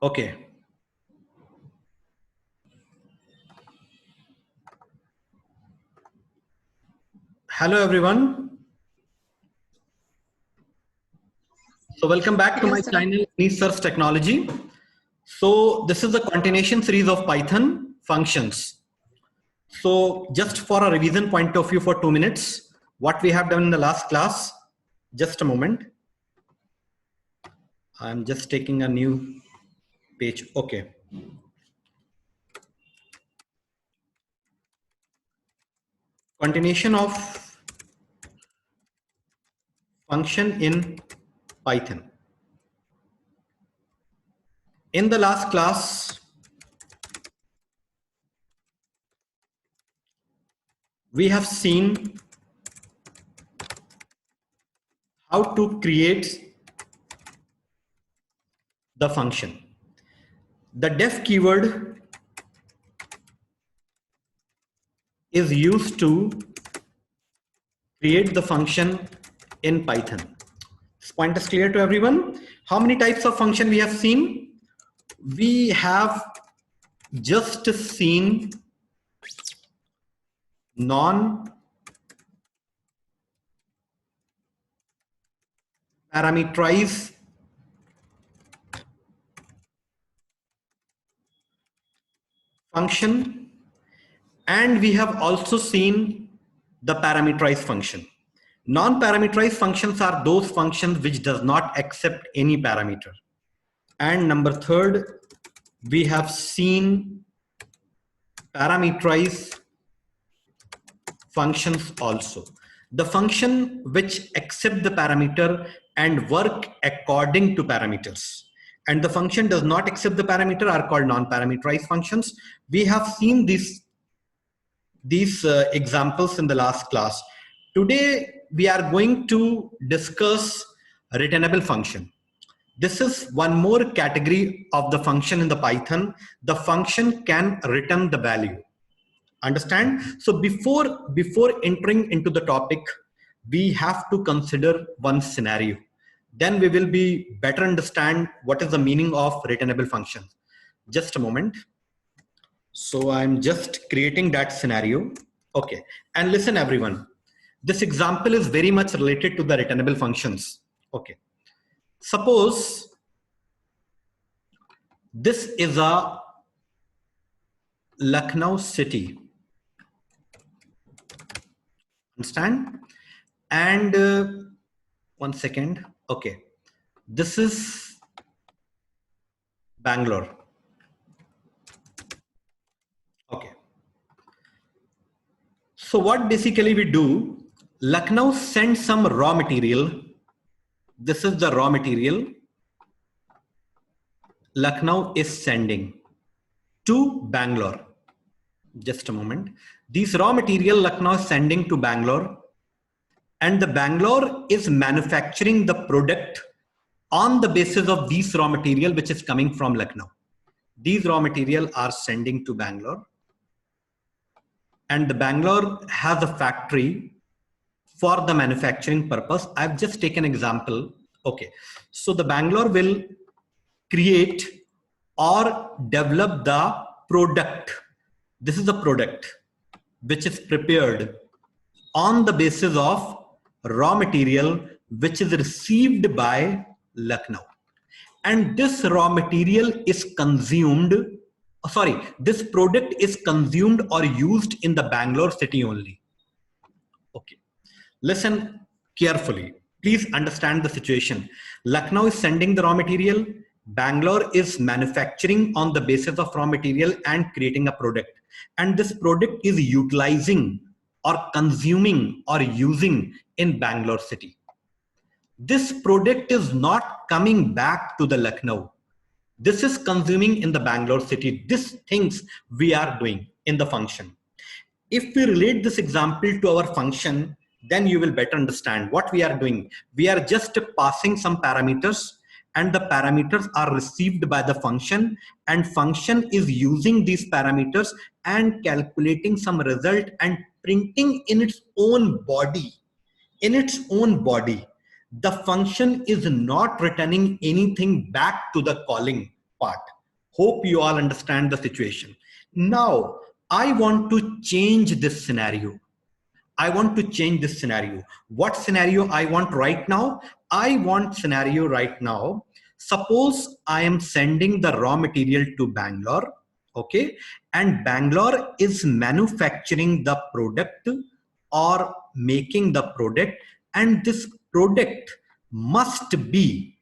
Okay. Hello, everyone. So welcome back to my channel, Search Technology. So this is the continuation series of Python functions. So just for a revision point of view for 2 minutes, what we have done in the last class, just a moment. I'm just taking a new page. Okay. Continuation of function in Python. In the last class, we have seen how to create the function. The def keyword is used to create the function in Python. This point is clear to everyone. How many types of function we have seen? We have just seen non-parameterized function, and we have also seen the parameterized function. Non-parameterized functions are those functions which does not accept any parameter. And number third, we have seen parameterized functions also. The function which accept the parameter and work according to parameters. And the function does not accept the parameter are called non-parameterized functions. We have seen these examples in the last class. Today, we are going to discuss returnable function. This is one more category of the function in the Python. The function can return the value. Understand? So before entering into the topic, we have to consider one scenario. Then we will be better understand what is the meaning of returnable function. Just a moment. So I'm just creating that scenario. Okay. And listen, everyone. This example is very much related to the returnable functions. Okay. Suppose this is a Lucknow city. Understand? And one second. Okay. This is Bangalore. Okay. So what basically we do, Lucknow sends some raw material. This is the raw material Lucknow is sending to Bangalore. Just a moment. These raw material Lucknow is sending to Bangalore, and the Bangalore is manufacturing the product on the basis of these raw material which is coming from Lucknow. These raw material are sending to Bangalore, and the Bangalore has a factory for the manufacturing purpose. I've just taken an example. Okay, so the Bangalore will create or develop the product. This is the product which is prepared on the basis of raw material which is received by Lucknow. And this raw material is consumed, this product is consumed or used in the Bangalore city only. Okay, listen carefully. Please understand the situation. Lucknow is sending the raw material. Bangalore is manufacturing on the basis of raw material and creating a product. And this product is utilizing or consuming or using in Bangalore city. This product is not coming back to the Lucknow. This is consuming in the Bangalore city. These things we are doing in the function. If we relate this example to our function, then you will better understand what we are doing. We are just passing some parameters, and the parameters are received by the function, and function is using these parameters and calculating some result and printing in its own body. In its own body, the function is not returning anything back to the calling. part. Hope you all understand the situation. Now, I want to change this scenario. I want to change this scenario. What scenario I want right now? I want scenario right now. Suppose I am sending the raw material to Bangalore, okay? And Bangalore is manufacturing the product or making the product, and this product must be,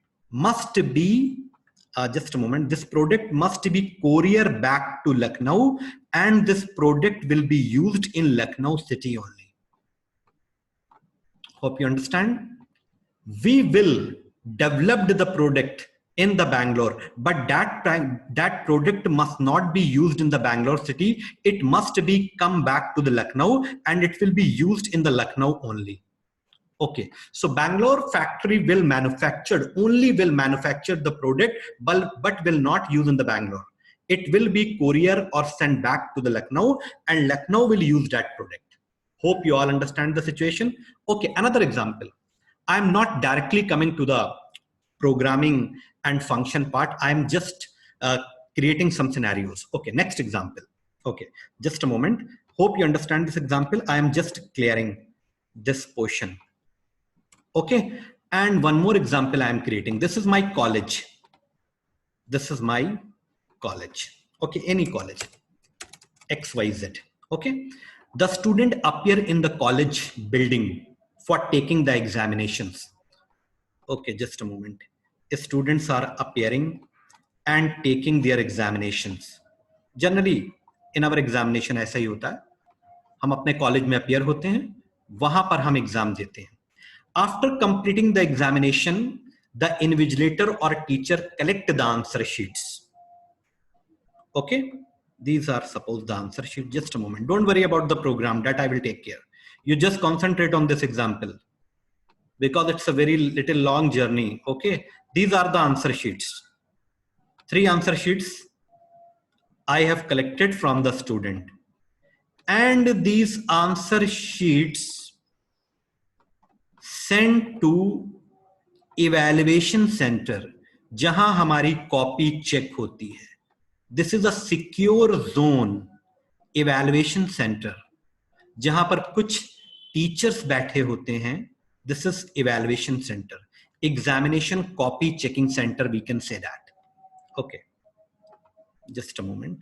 just a moment, this product must be courier back to Lucknow, and this product will be used in Lucknow city only. Hope you understand. We will develop the product in the Bangalore, but that product must not be used in the Bangalore city. It must be come back to the Lucknow, and it will be used in the Lucknow only. Okay, so Bangalore factory will manufacture the product, but will not use in the Bangalore. It will be courier or sent back to the Lucknow, and Lucknow will use that product. Hope you all understand the situation. Okay, another example. I'm not directly coming to the programming and function part. I'm just creating some scenarios. Okay, next example. Okay, just a moment. Hope you understand this example. I am just clearing this portion. Okay, and one more example I am creating. This is my college. This is my college. Okay, any college, XYZ. Okay, the student appear in the college building for taking the examinations. Okay, just a moment. Students are appearing and taking their examinations. Generally, in our examination ऐसा ही होता है. हम अपने college में appear होते हैं, वहां पर हम एग्जाम देते हैं. After completing the examination, the invigilator or teacher collect the answer sheets. Okay, these are suppose the answer sheet. Just a moment. Don't worry about the program, that I will take care. You just concentrate on this example because it's a very little long journey. Okay, these are the answer sheets. 3 answer sheets I have collected from the student, and these answer sheets sent to evaluation center जहां हमारी copy check होती है. This is a secure zone, evaluation center, जहां पर कुछ teachers बैठे होते हैं. This is evaluation center, examination copy checking center, we can say that. Okay, just a moment.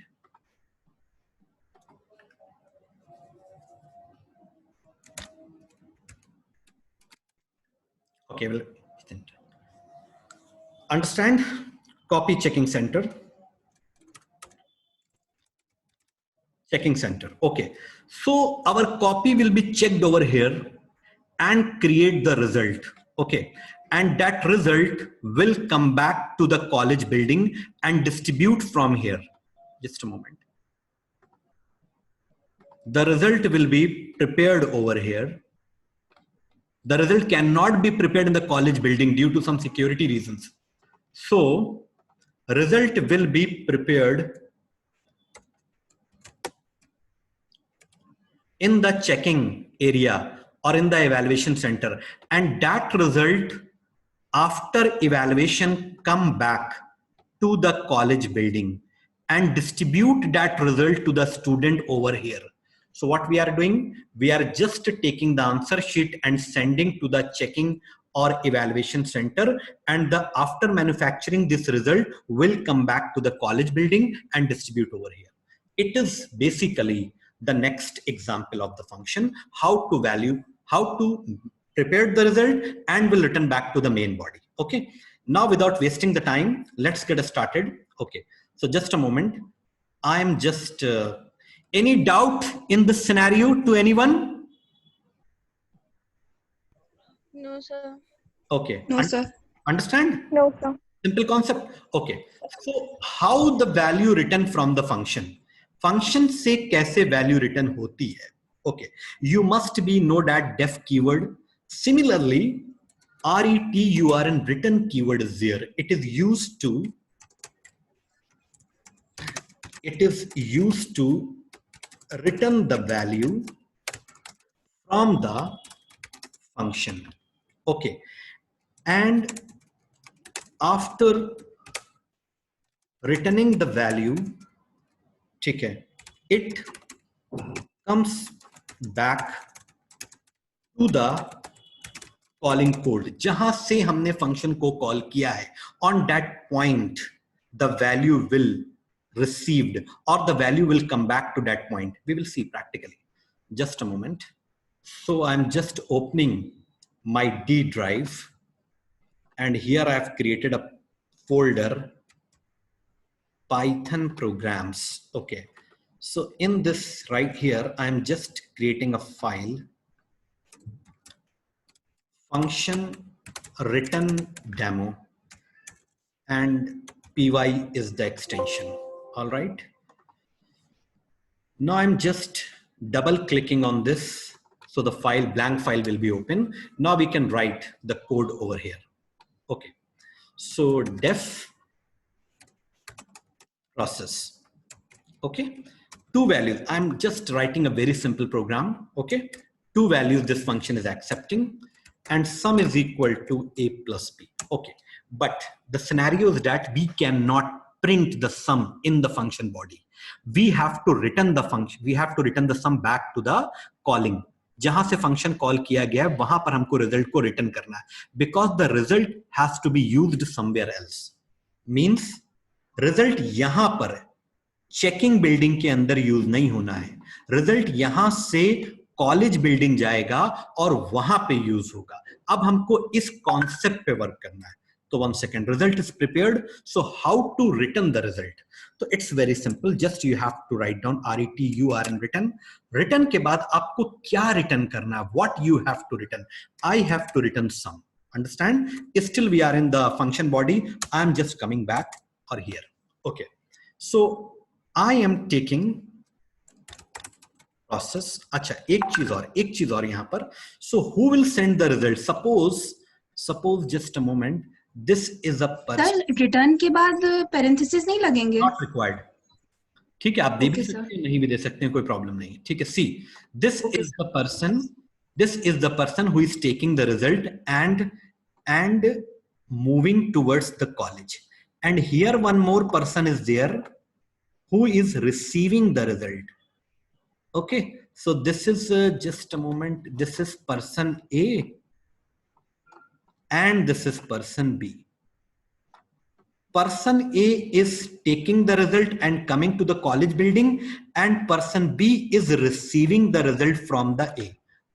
Okay, well, understand copy checking center. Checking center. Okay, so our copy will be checked over here and create the result. Okay, and that result will come back to the college building and distribute from here. Just a moment. The result will be prepared over here. The result cannot be prepared in the college building due to some security reasons. So result will be prepared in the checking area or in the evaluation center, and that result after evaluation come back to the college building and distribute that result to the student over here. So what we are doing, we are just taking the answer sheet and sending to the checking or evaluation center, and the after manufacturing this result will come back to the college building and distribute over here. It is basically the next example of the function, how to prepare the result and will return back to the main body. Okay, now without wasting the time, let's get started. Okay, so just a moment. I'm just any doubt in this scenario to anyone? No, sir. Okay. No, sir. Understand? No, sir. Simple concept. Okay. So how the value written from the function? Function से कैसे value written होती है? Okay. You must be know that def keyword. Similarly, return written keyword is there. It is used to return the value from the function. Okay, and after returning the value, ठीक है, it comes back to the calling code, जहां से हमने function को call किया है. On that point the value will received or the value will come back to that point. We will see practically. Just a moment. So I'm just opening my D drive, and here I have created a folder, Python programs. Okay. So in this right here, I'm just creating a file, function written demo, and py is the extension. All right. Now I'm just double clicking on this. So the file, blank file will be open. Now we can write the code over here. Okay. So def process. Okay. Two values. I'm just writing a very simple program. Okay. Two values this function is accepting, and sum is equal to a plus b. Okay. But the scenario is that we cannot print the sum in the function body. We have to return the function. We have to return the sum back to the calling. जहां से function call किया गया है वहां पर हमको result को return करना है, because the result has to be used somewhere else. Means result यहां पर चेकिंग बिल्डिंग के अंदर यूज नहीं होना है. रिजल्ट यहां से कॉलेज बिल्डिंग जाएगा और वहां पे यूज होगा. अब हमको इस कॉन्सेप्ट पे वर्क करना है. तो 1 second, result is prepared. So how to return the result? So it's very simple. Just you have to write down return return. Return के बाद आपको क्या return करना है? What you have to return? I have to return sum. Understand? Still we are in the function body. I am just coming back or here. Okay. So I am taking process. अच्छा, एक चीज और यहाँ पर. So who will send the result? Suppose just a moment. This is a person. Sir return के बाद parenthesis नहीं लगेंगे? Not required. ठीक है, आप दे भी सकते हैं, नहीं भी दे सकते हैं, कोई प्रॉब्लम नहीं. ठीक है. See, this is the person. This is the person who is taking the result and moving towards the college. And here one more person is there who is receiving the result. Okay. So this is just a moment. This is person A. And this is person B. Person A is taking the result and coming to the college building, and person B is receiving the result from the A.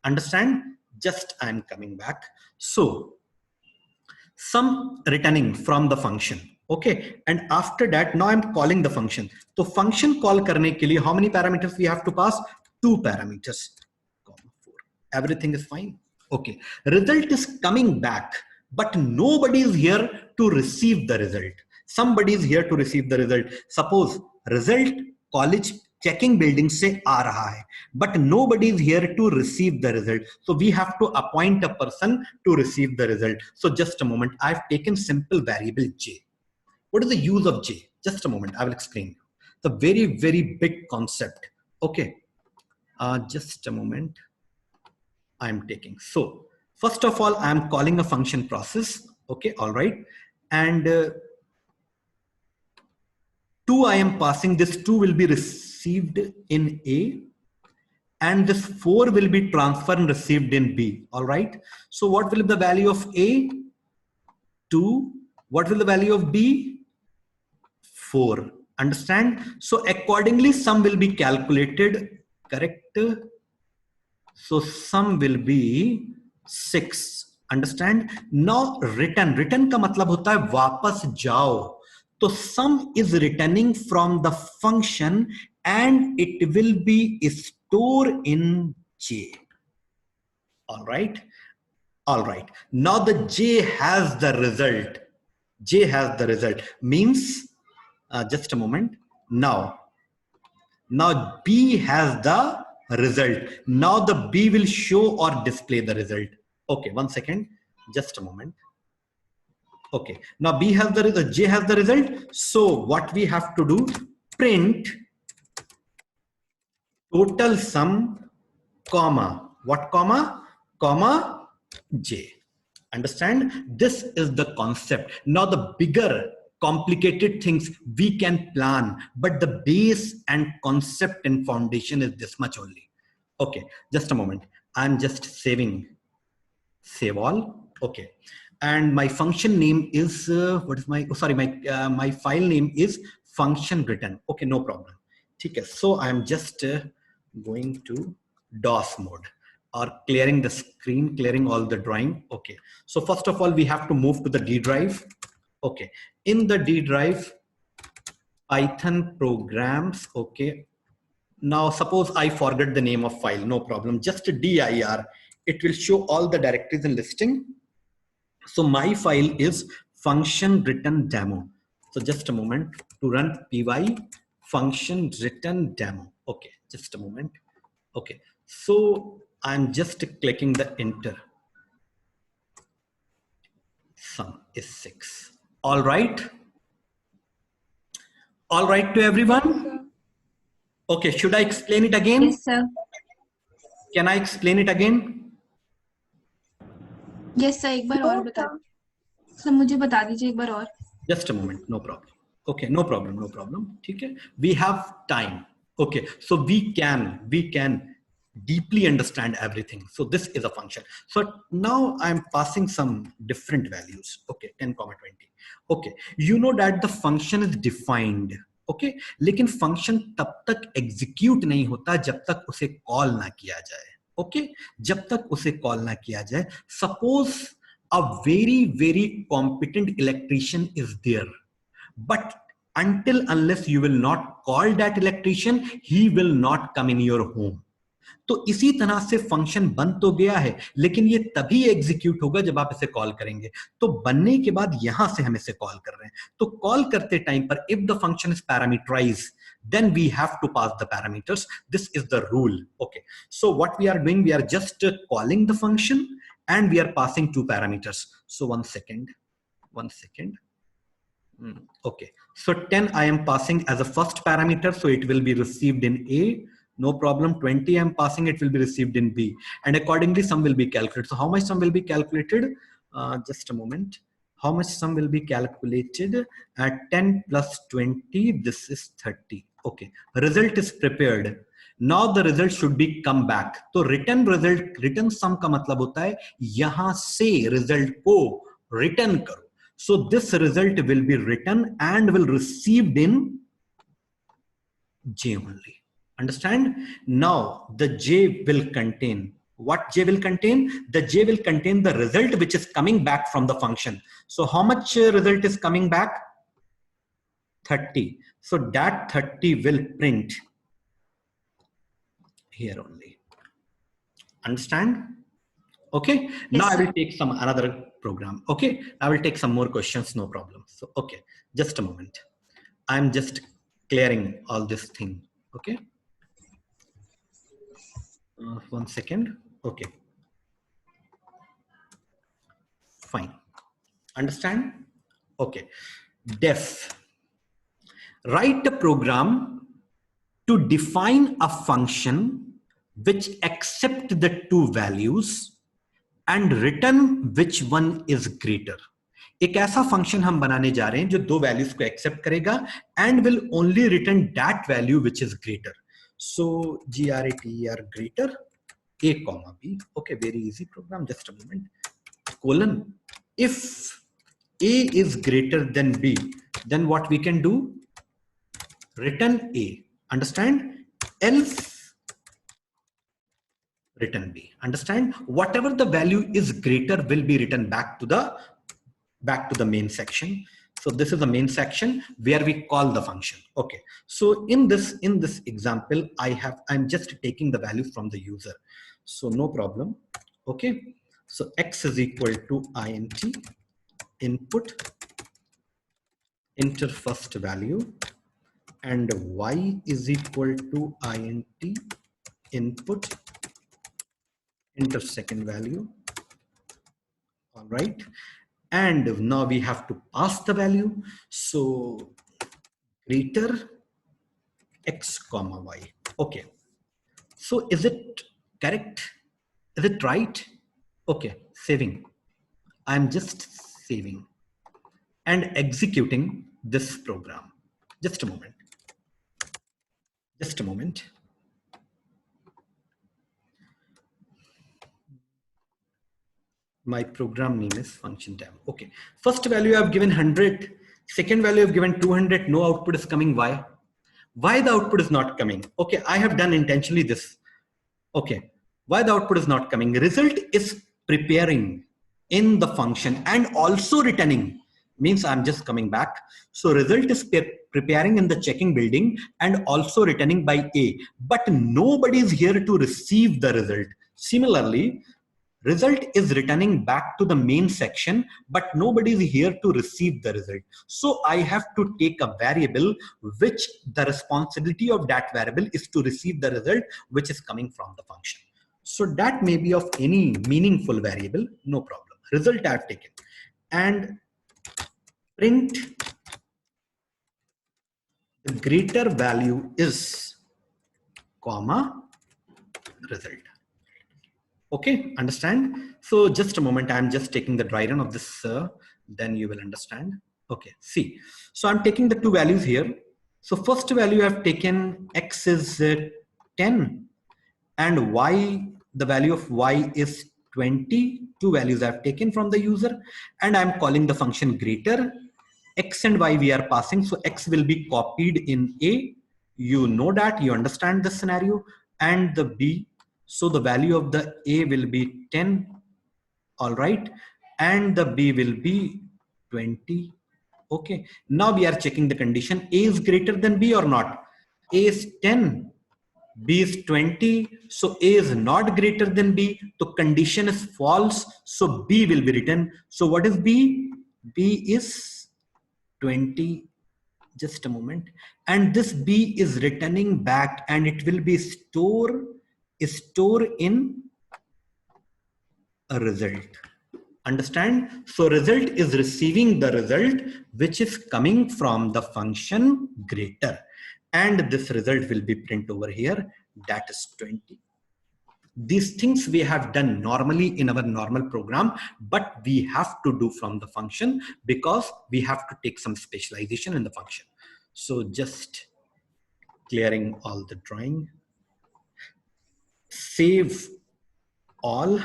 Understand? Just I'm coming back. So some returning from the function. Okay. And after that, now I'm calling the function. So function call करने के लिए how many parameters we have to pass? 2 parameters. 4. Everything is fine. Okay. Result is coming back, but nobody is here to receive the result. Somebody is here to receive the result. Suppose result college checking building से आ रहा है, but nobody is here to receive the result. So we have to appoint a person to receive the result. So just a moment. I've taken simple variable j. What is the use of j? Just a moment. I will explain. The very, very big concept. Okay. Just a moment. I'm taking. So first of all, I'm calling a function process. Okay. All right. And 2 I am passing. This 2 will be received in A, and this 4 will be transferred and received in B. All right. So what will be the value of A? 2. What will the value of B? 4. Understand? So accordingly, sum will be calculated. Correct? So sum will be 6. Understand? Now return का मतलब होता है वापस जाओ. तो sum is returning from the function and it will be stored in J. All right. All right. Now the J has the result. J has the result. Means just a moment. Now B has the result. Now the B will show or display the result. Okay, 1 second. Just a moment. Okay. Now B has the result. J has the result. So what we have to do? Print total sum, comma. What comma? Comma J. Understand? This is the concept. Now the bigger complicated things we can plan, but the base and concept and foundation is this much only. Okay, just a moment. I'm just saving, save all. Okay, and my function name is what is my, oh, sorry, my file name is function written. Okay, no problem. Okay, so I'm just going to DOS mode, or clearing the screen, clearing all the drawing. Okay, so first of all, we have to move to the D drive. Okay, in the D drive, Python programs. Okay, now suppose I forget the name of file, no problem, just dir. It will show all the directories and listing. So my file is function written demo. So just a moment to run py function written demo. Okay, just a moment. Okay, so I'm just clicking the enter. Sum is 6. All right. All right to everyone. Okay, should I explain it again? Yes, sir. Can I explain it again? Yes, sir. एक बार और बता sir, मुझे बता दीजिए एक बार और. Just a moment, no problem. Okay, no problem, no problem. Okay, we have time. Okay, so we can deeply understand everything. So this is a function. So now I'm passing some different values. Okay, 10, 20. Okay, you know that the function is defined. Okay, लेकिन function तब तक execute नहीं होता जब तक उसे call ना किया जाए. Okay, जब तक उसे call ना किया जाए. Suppose a very competent electrician is there, but until unless you will not call that electrician, he will not come in your home. तो इसी तरह से फंक्शन बन तो गया है, लेकिन ये तभी एग्जीक्यूट होगा जब आप इसे कॉल करेंगे. तो बनने के बाद यहां से हम इसे कॉल कर रहे हैं. तो कॉल करते टाइम पर if the function is parameterized, then we have to pass the parameters. This is the rule. Okay, so what we are doing, we are just calling the function and we are passing 2 parameters. So one second. Okay, so 10 I am passing as a first parameter, so it will be received in A. No problem. 20 I am passing, it will be received in B, and accordingly sum will be calculated. So how much sum will be calculated? Just a moment. How much sum will be calculated? At 10 plus 20, this is 30. Okay, result is prepared. Now the result should be come back. So return result, return sum का मतलब होता है यहाँ से result को return करो. So this result will be written and will received in J only. Understand? Now the J will contain, what J will contain? The J will contain the result which is coming back from the function. So how much result is coming back? 30. So that 30 will print here only. Understand? Okay. Yes, now I will take some another program. Okay, I will take some more questions, no problem. So okay, just a moment. I'm just clearing all this thing. Okay, one second. Okay, fine. Understand? Okay, def. Write a program to define a function which accept the 2 values and return which one is greater. एक ऐसा function हम बनाने जा रहे हैं जो 2 values को accept करेगा and will only return that value which is greater. So GRATER greater A comma B. Okay, very easy program. Just a moment. Colon. If A is greater than B, then what we can do? Return A. Understand? Else return B. Understand? Whatever the value is greater will be written back to the main section. So this is the main section where we call the function. Okay. So in this example, I'm just taking the value from the user. So no problem. Okay. So X is equal to int input, enter first value, and Y is equal to int input, enter second value. All right. And now we have to pass the value. So greater X comma Y. Okay. So is it correct? Is it right? Okay. Saving. I'm just saving and executing this program. Just a moment. Just a moment. My program name is function tab. Okay. First value I've given 100. Second value I've given 200. No output is coming. Why? Why the output is not coming? Okay. I have done intentionally this. Okay. Why the output is not coming? Result is preparing in the function and also returning. Means I'm just coming back. So result is preparing in the checking building and also returning by A. But nobody is here to receive the result. Similarly, result is returning back to the main section, but nobody is here to receive the result. So I have to take a variable which the responsibility of that variable is to receive the result which is coming from the function. So that may be of any meaningful variable, no problem. Result I have taken. And print the greater value is, comma, result. Okay, understand? So just a moment, I'm just taking the dry run of this, then you will understand. Okay, see. So I'm taking the two values here. So first value I've taken x is 10 and y, the value of y is 20. Two values I've taken from the user and I'm calling the function greater. X and y we are passing. So x will be copied in A. You know that, you understand the scenario, and the B. So the value of the A will be 10, all right, and the B will be 20. Okay, now we are checking the condition. A is greater than B or not? A is 10, B is 20, so A is not greater than B. So condition is false, so B will be written. So what is B? B is 20. Just a moment. And this B is returning back and it will be store in a result. Understand? So result is receiving the result which is coming from the function greater. And this result will be print over here. That is 20. These things we have done normally in our normal program, but we have to do from the function because we have to take some specialization in the function. So just clearing all the drawing. Save all.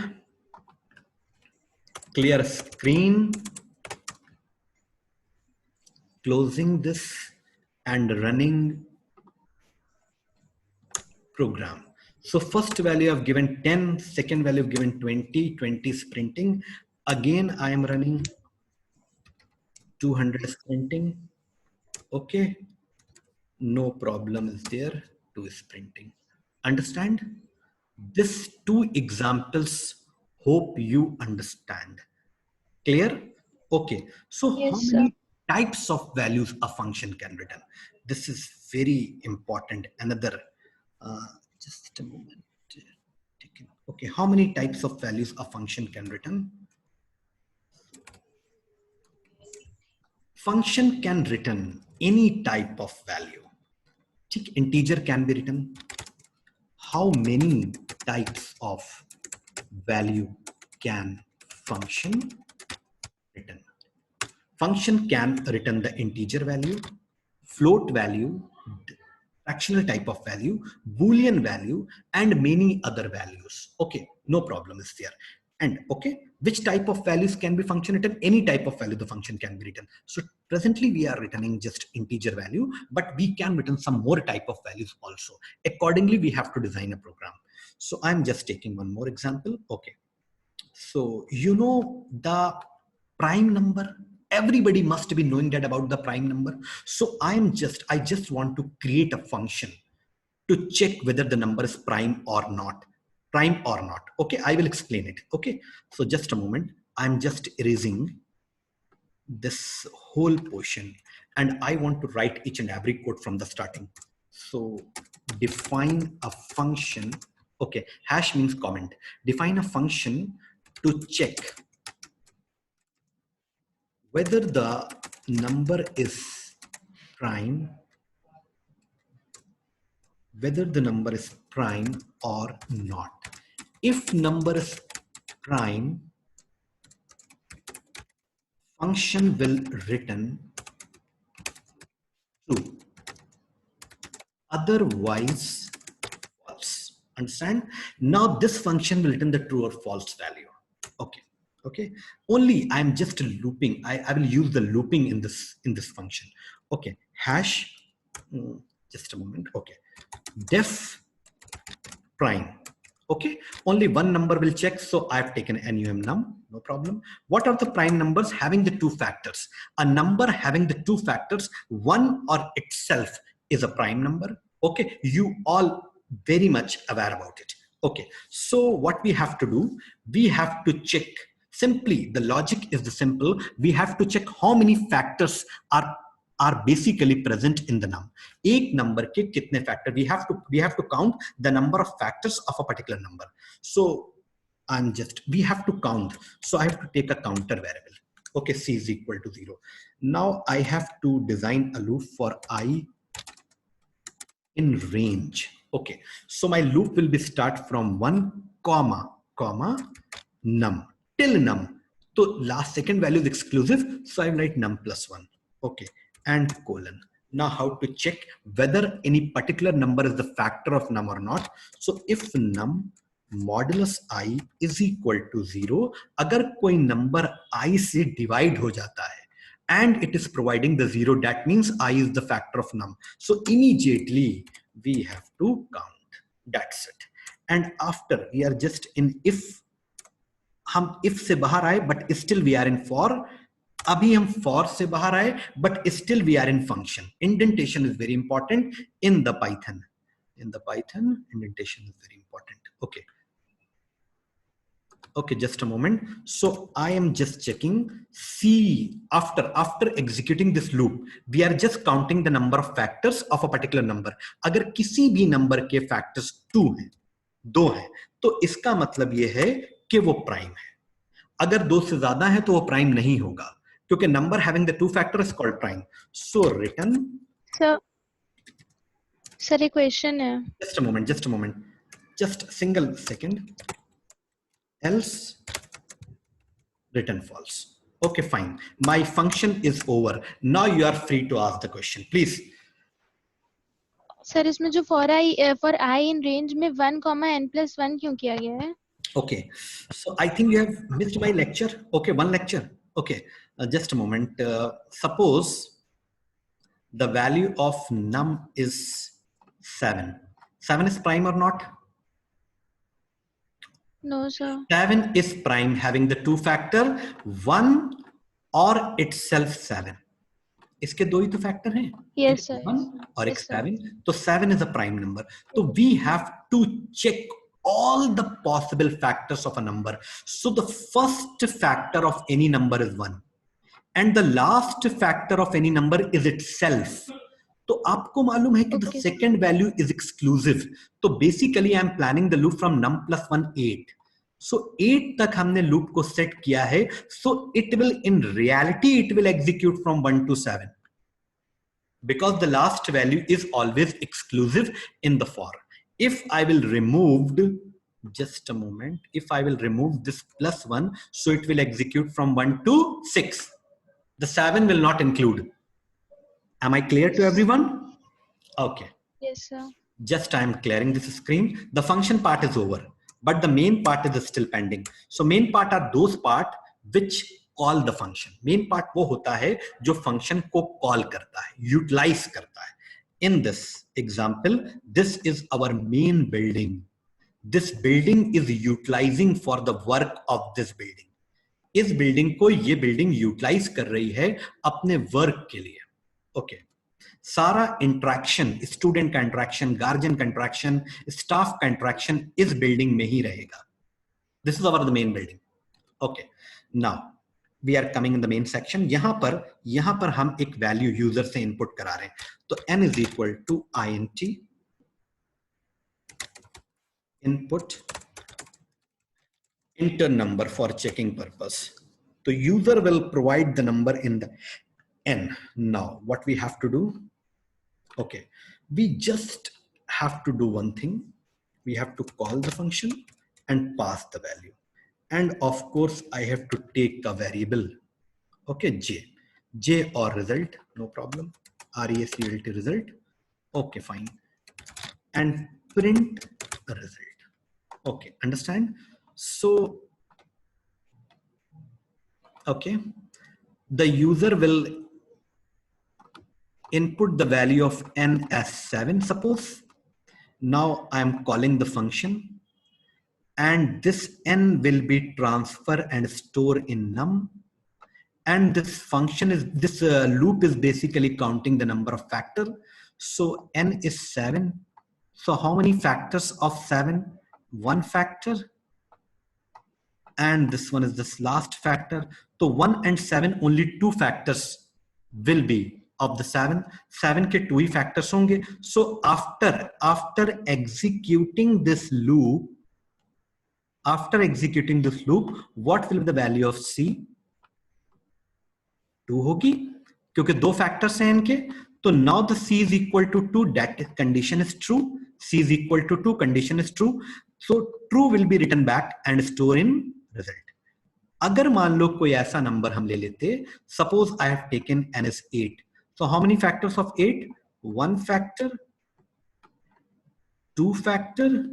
Clear screen. Closing this and running program. So first value I've given 10, second value I've given 20, 20 is printing. Again, I am running 200 is printing. Okay, no problem is there, 2 is printing. Understand? These two examples, hope you understand. Clear? Okay, so Yes, how sir. many types of values a function can return? This is very important. Another, just a moment. Okay, how many types of values a function can return? Function can return any type of value. Integer can be written. How many types of value can function return? Function can return the integer value, float value, fractional type of value, Boolean value, and many other values. Okay, no problem is there. And okay, which type of values can be function written? Any type of value the function can be written. So presently we are returning just integer value, but we can return some more type of values also. Accordingly, we have to design a program. So I'm just taking one more example. Okay. So you know the prime number. Everybody must be knowing that about the prime number. So I just want to create a function to check whether the number is prime or not. Prime or not. Okay, I will explain it. Okay, so just a moment. I'm just erasing this whole portion and I want to write each and every code from the starting. So define a function. Okay, hash means comment. Define a function to check whether the number is prime, or not. If number is prime, function will return 2. Otherwise false. Understand? Now this function will return the true or false value. Okay. Okay. Only I'm just looping. I will use the looping in this function. Okay. Hash. Just a moment. Okay. Def prime. Okay. Only one number will check. So I've taken num. No problem. What are the prime numbers having the two factors? A number having the two factors, one or itself, is a prime number. Okay. You all very much aware about it. Okay. So what we have to do, we have to check. Simply, the logic is the simple. We have to check how many factors are basically present in the num. एक number के कितने factor? We have to count the number of factors of a particular number. So we have to count. So I have to take a counter variable. Okay, c is equal to 0. Now I have to design a loop for I in range. Okay, so my loop will be start from 1 comma num till num. So last second value is exclusive, so I write num plus 1. Okay, and colon. Now how to check whether any particular number is the factor of num or not. So if num modulus I is equal to 0, अगर कोई number I से divide हो जाता है and it is providing the 0, that means I is the factor of num. So immediately we have to count. That's it. And after we are just in if, हम if से बाहर आए but still we are in for. अभी हम for से बाहर आए but still we are in function. Indentation is very important in the Python. In the Python, indentation is very important. Okay. Okay, just a moment. So I am just checking C after executing this loop, we are just counting the number of factors of a particular number. अगर किसी भी number के factors 2 हैं, 2 हैं, तो इसका मतलब ये है कि वो prime है. अगर 2 से ज्यादा है तो वो prime नहीं होगा, क्योंकि number having the 2 factors is called prime. So return. Sir, a question है. Just a moment. Just a single second. Else return false. Okay, fine. My function is over. Now you are free to ask the question, please. Sir, इसमें जो for I in range में 1, n+1 क्यों किया गया है? Okay, so I think you have missed my lecture. Okay, one lecture. Okay, just a moment. Suppose the value of num is 7. 7 is prime or not? No, sir. 7 is prime having the 2 factor, 1 or itself 7. इसके दो ही तो factor हैं. Yes, sir. 1 or Yes, sir. 7. So 7 is a prime number. So we have to check all the possible factors of a number. So the first factor of any number is 1. And the last factor of any number is itself. तो आपको मालूम है कि the second value is exclusive. तो basically I am planning the loop from num plus 1 8. So 8 तक हमने loop को set किया है. So it will in reality it will execute from 1 to 7. Because the last value is always exclusive in the for. If I will remove, just a moment, if I will remove this plus 1, so it will execute from 1 to 6. The 7 will not include. Am I clear to everyone? Okay. Yes, sir. Just I am clearing this screen. The function part is over, but the main part is still pending. So main part are those part which call the function. Main part वो होता है जो function को call करता है, utilize करता है. In this example, this is our main building. This building is utilizing for the work of this building. इस building को ये building utilize कर रही है अपने work के लिए. Okay. सारा इंट्रैक्शन, स्टूडेंट का इंट्रैक्शन, गार्जियन का इंट्रैक्शन, स्टाफ का इंट्रैक्शन इस बिल्डिंग में ही रहेगा. This is our the main building. Okay, now we are coming in the main section. यहां पर हम एक वैल्यू यूजर से इनपुट करा रहे हैं. तो n is equal to int input enter number for checking purpose. So user will provide the number in the n. Now what we have to do, okay, we just have to do one thing. We have to call the function and pass the value, and of course I have to take a variable, okay, j or result, no problem. result result. Okay, fine. And print the result. Okay, understand? So, okay, the user will input the value of n as 7, suppose. Now I'm calling the function, and this n will be transfer and store in num. And this function is, this loop is basically counting the number of factors. So n is 7. So how many factors of 7? 1 factor. And this one is this last factor. So 1 and 7, only 2 factors will be of the 7. 7 ke 2 factors honge. So after executing this loop, what will be the value of C? 2 होगी, क्योंकि 2 factors हैं इनके. तो now the C is equal to 2, that condition is true. C is equal to 2, condition is true. So true will be written back and store in result. अगर मान लो कोई ऐसा number हम ले लेते, suppose I have taken n as 8. So how many factors of 8? 1 factor, 2 factor,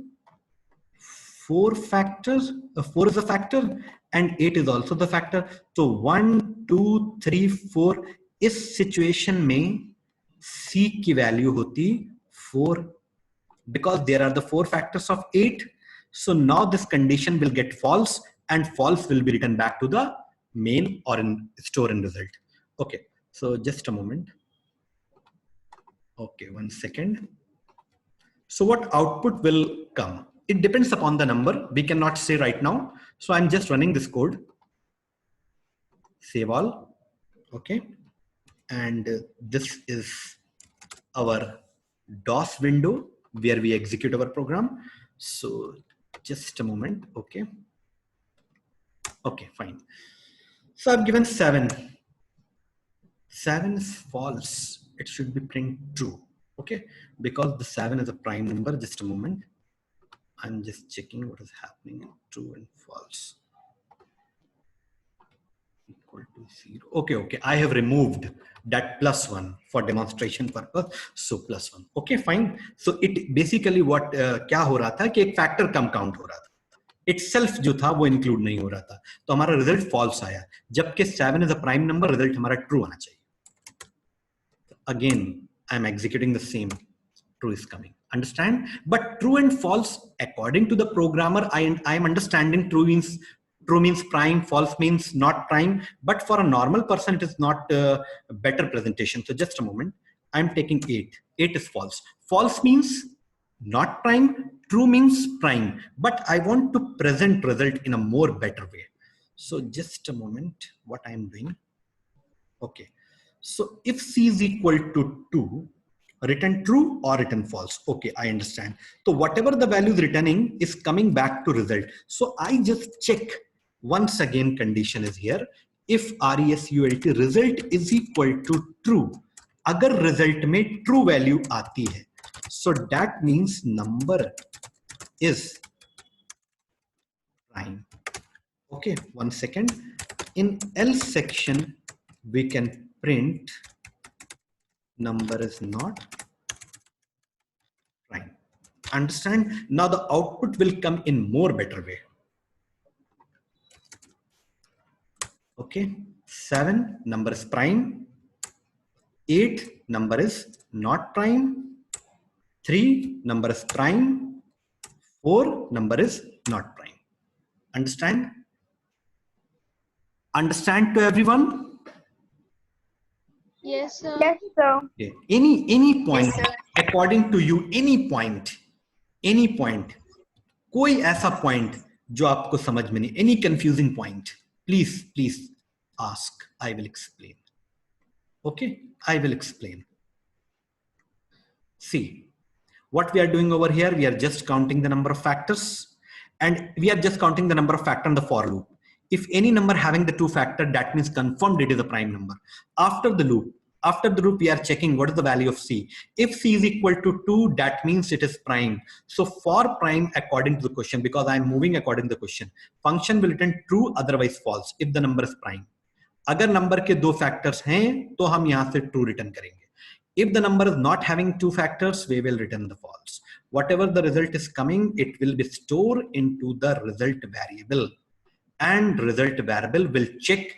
4 factors. 4 is a factor and 8 is also the factor. So 1, 2, 3, 4. इस situation में C की value होती 4, because there are the 4 factors of 8. So now this condition will get false, and false will be written back to the main or in store in result. Okay, so just a moment. Okay, 1 second. So what output will come? It depends upon the number. We cannot say right now. So I'm just running this code. Save all. Okay. And this is our DOS window where we execute our program. So just a moment. Okay. Okay, fine. So I've given 7. 7 is false. It should be print true. Okay, because the 7 is a prime number. Just a moment. I'm just checking what is happening in true and false. Equal to 0. Okay. I have removed that +1 for demonstration purpose. So +1. Okay, fine. So it basically what क्या हो रहा था कि एक factor कम count हो रहा था. Itself जो था वो include नहीं हो रहा था. तो हमारा result false आया. जबकि 7 is a prime number, result हमारा true आना चाहिए. Again, I'm executing the same. True is coming. Understand? But true and false, according to the programmer, I am understanding true means prime, false means not prime. But for a normal person, it is not a better presentation. So just a moment. I'm taking 8. 8 is false. False means not prime. True means prime. But I want to present result in a more better way. So just a moment. What I'm doing. Okay. So if C is equal to 2, return true or return false. Okay, I understand. So whatever the value is returning is coming back to result. So I just check once again, condition is here. If result result is equal to true, agar result में true value आती है, so that means number is prime. Okay, 1 second. In else section, we can print number is not prime. Understand? Now the output will come in more better way. Okay, 7 number is prime, 8 number is not prime, 3 number is prime, 4 number is not prime. Understand? Understand to everyone? Yes, sir. Yes, sir. Okay. Any point, Yes, sir. according to you, any point, कोई ऐसा point जो आपको समझ में नहीं, any confusing point, please ask. I will explain. Okay, I will explain. See, what we are doing over here, we are just counting the number of factors, and we are just counting the number of factors in the for loop. If any number having the 2 factor, that means confirmed it is a prime number. After the loop, we are checking what is the value of C. If C is equal to 2, that means it is prime. So for prime, according to the question, because I am moving according to the question, function will return true, otherwise false, if the number is prime. अगर number के 2 factors हैं, तो हम यहाँ से true return करेंगे. If the number is not having two factors, we will return the false. Whatever the result is coming, it will be stored into the result variable, and result variable will check.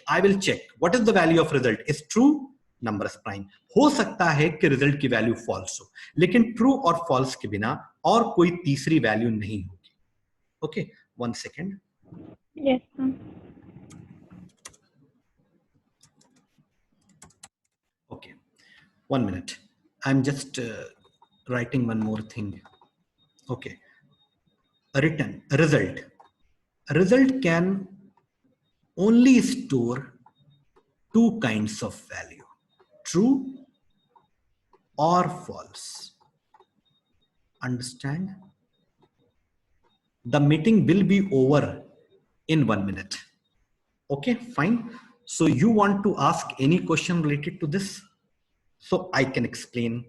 I will check what is the value of result. Is true, number is prime. हो सकता है कि result की value false हो, लेकिन true और false के बिना और कोई तीसरी value नहीं होगी. Okay, 1 second. Yes, sir. Okay, 1 minute. I'm just writing one more thing. Okay, return result. Result can only store two kinds of value, true or false. Understand? The meeting will be over in 1 minute. Okay, fine. So you want to ask any question related to this? So I can explain.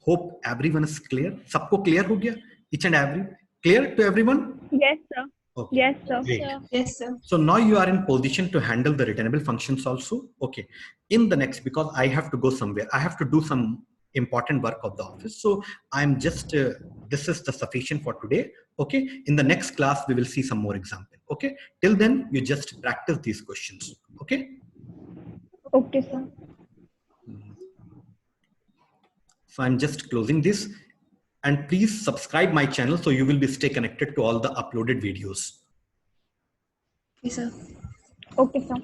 Hope everyone is clear. सबको clear हो गया? Each and every clear to everyone? Yes, sir. Okay. Yes, sir. Great. Yes, sir. So now you are in position to handle the returnable functions also. Okay. In the next, because I have to go somewhere, I have to do some important work of the office. So I'm just, this is the sufficient for today. Okay. In the next class, we will see some more example. Okay. Till then, you just practice these questions. Okay. Okay, sir. So I'm just closing this, and please subscribe my channel so you will be stay connected to all the uploaded videos. Yes, sir. Okay, sir.